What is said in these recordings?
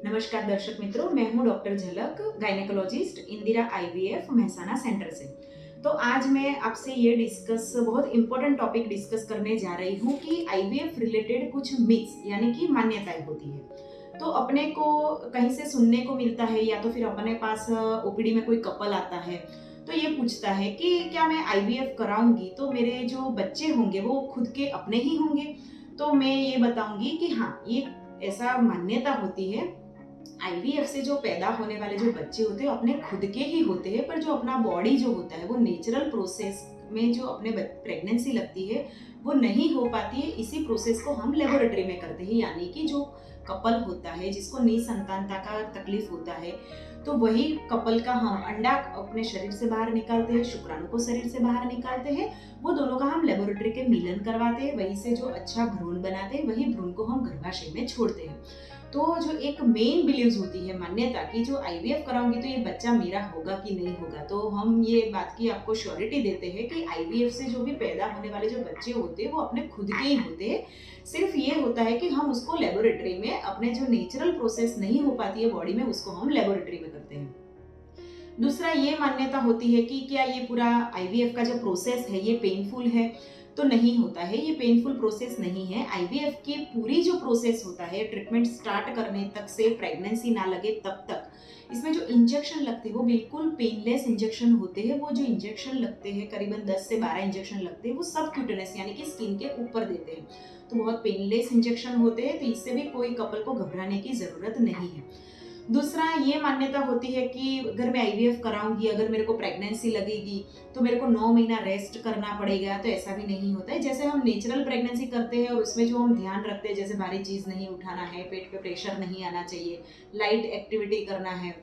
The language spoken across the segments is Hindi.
नमस्कार दर्शक मित्रों, मैं हूं डॉक्टर झलक, gynaecologist, Indira IVF Mehsana centre से। तो आज मैं आपसे ये बहुत इंपॉर्टेंट टॉपिक डिस्कस करने जा रही हूँ कि आईवीएफ रिलेटेड कुछ मिथ्स यानी कि मान्यताएं होती है। तो अपने को कहीं से सुनने को मिलता है या तो फिर अपने पास ओपीडी में कोई कपल आता है तो ये पूछता है कि क्या मैं आईवीएफ कराऊंगी तो मेरे जो बच्चे होंगे वो खुद के अपने ही होंगे। तो मैं ये बताऊंगी कि हाँ, ये ऐसा मान्यता होती है। आईवीएफ से जो पैदा होने वाले जो बच्चे होते हैं अपने खुद के ही होते हैं, पर जो अपना बॉडी जो होता है वो नेचुरल प्रोसेस में जो अपने प्रेगनेंसी लगती है वो नहीं हो पाती है। इसी प्रोसेस को हम लेबोरेटरी में करते हैं, यानी कि जो कपल होता है जिसको निसंतानता का तकलीफ होता है तो वही कपल का हम अंडा अपने शरीर से बाहर निकालते हैं, शुक्राणु को शरीर से बाहर निकालते हैं, वो दोनों का हम लेबोरेटरी के मिलन करवाते हैं, वहीं से जो अच्छा भ्रूण बनाते हैं वही भ्रूण को हम गर्भाशय में छोड़ते हैं। तो जो एक मेन बिलीव्स होती है मान्यता की, जो आईवीएफ कराऊंगी तो ये बच्चा मेरा होगा कि नहीं होगा, तो हम ये बात की आपको श्योरिटी देते हैं कि आईवीएफ से जो भी पैदा होने वाले जो बच्चे होते हैं वो अपने खुद के ही होते हैं। सिर्फ ये होता है कि हम उसको लेबोरेटरी में अपने जो नेचुरल प्रोसेस नहीं हो पाती है बॉडी में उसको हम लेबोरेटरी में करते हैं। दूसरा ये मान्यता होती है कि क्या ये पूरा आईवीएफ का जो प्रोसेस है ये पेनफुल है, तो नहीं होता है, ये पेनफुल प्रोसेस नहीं है। आईवीएफ की पूरी जो प्रोसेस होता है ट्रीटमेंट स्टार्ट करने तक से प्रेगनेंसी ना लगे तब तक, इसमें जो इंजेक्शन लगते हैं वो बिल्कुल पेनलेस इंजेक्शन होते हैं। वो जो इंजेक्शन लगते हैं करीबन 10 से 12 इंजेक्शन लगते हैं, वो सब क्यूटेनस यानी कि स्किन के ऊपर देते हैं, तो बहुत पेनलेस इंजेक्शन होते हैं, तो इससे भी कोई कपल को घबराने की जरूरत नहीं है। दूसरा ये मान्यता होती है कि अगर मैं आईवीएफ कराऊंगी, अगर मेरे को प्रेगनेंसी लगेगी तो मेरे को 9 महीना रेस्ट करना पड़ेगा, तो ऐसा भी नहीं होता है। जैसे हम नेचुरल प्रेगनेंसी करते हैं और उसमें जो हम ध्यान रखते हैं, जैसे भारी चीज़ नहीं उठाना है, पेट पे प्रेशर नहीं आना चाहिए, लाइट एक्टिविटी करना है,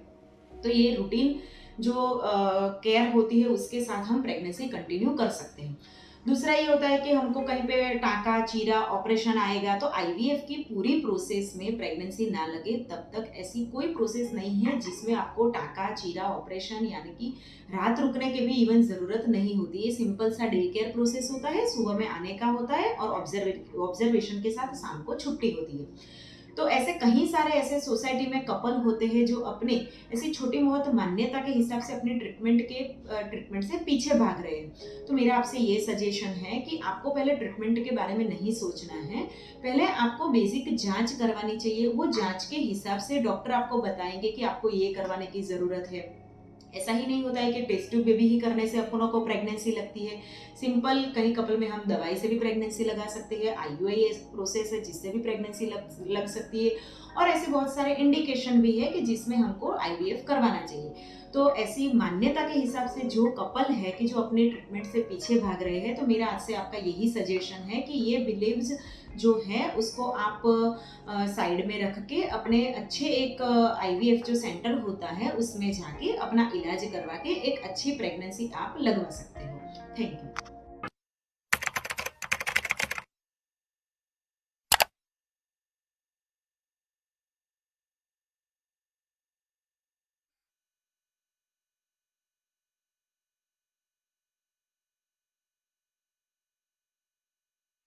तो ये रूटीन जो केयर होती है उसके साथ हम प्रेगनेंसी कंटिन्यू कर सकते हैं। दूसरा ये होता है कि हमको कहीं पे टाका चीरा ऑपरेशन आएगा, तो आईवीएफ की पूरी प्रोसेस में प्रेगनेंसी ना लगे तब तक ऐसी कोई प्रोसेस नहीं है जिसमें आपको टाका चीरा ऑपरेशन यानी कि रात रुकने के भी इवन ज़रूरत नहीं होती है। सिंपल सा डे केयर प्रोसेस होता है, सुबह में आने का होता है और ऑब्जर्वेशन के साथ शाम को छुट्टी होती है। तो ऐसे कई सारे ऐसे सोसाइटी में कपल होते हैं जो अपने ऐसी छोटी बहुत मान्यता के हिसाब से अपने ट्रीटमेंट से पीछे भाग रहे हैं। तो मेरा आपसे ये सजेशन है कि आपको पहले ट्रीटमेंट के बारे में नहीं सोचना है, पहले आपको बेसिक जांच करवानी चाहिए। वो जांच के हिसाब से डॉक्टर आपको बताएंगे कि आपको ये करवाने की ज़रूरत है। ऐसा ही नहीं होता है कि टेस्ट ट्यूब बेबी ही करने से अपनों को प्रेगनेंसी लगती है। सिंपल कहीं कपल में हम दवाई से भी प्रेगनेंसी लगा सकते हैं, आईयूआई प्रोसेस है जिससे भी प्रेगनेंसी लग सकती है, और ऐसे बहुत सारे इंडिकेशन भी है कि जिसमें हमको आईवीएफ करवाना चाहिए। तो ऐसी मान्यता के हिसाब से जो कपल है कि जो अपने ट्रीटमेंट से पीछे भाग रहे हैं, तो मेरा आज से आपका यही सजेशन है कि ये बिलीव्स जो है उसको आप साइड में रख के अपने अच्छे एक आईवीएफ जो सेंटर होता है उसमें जाके अपना इलाज करवा के एक अच्छी प्रेगनेंसी आप लगवा सकते हो। Thank you.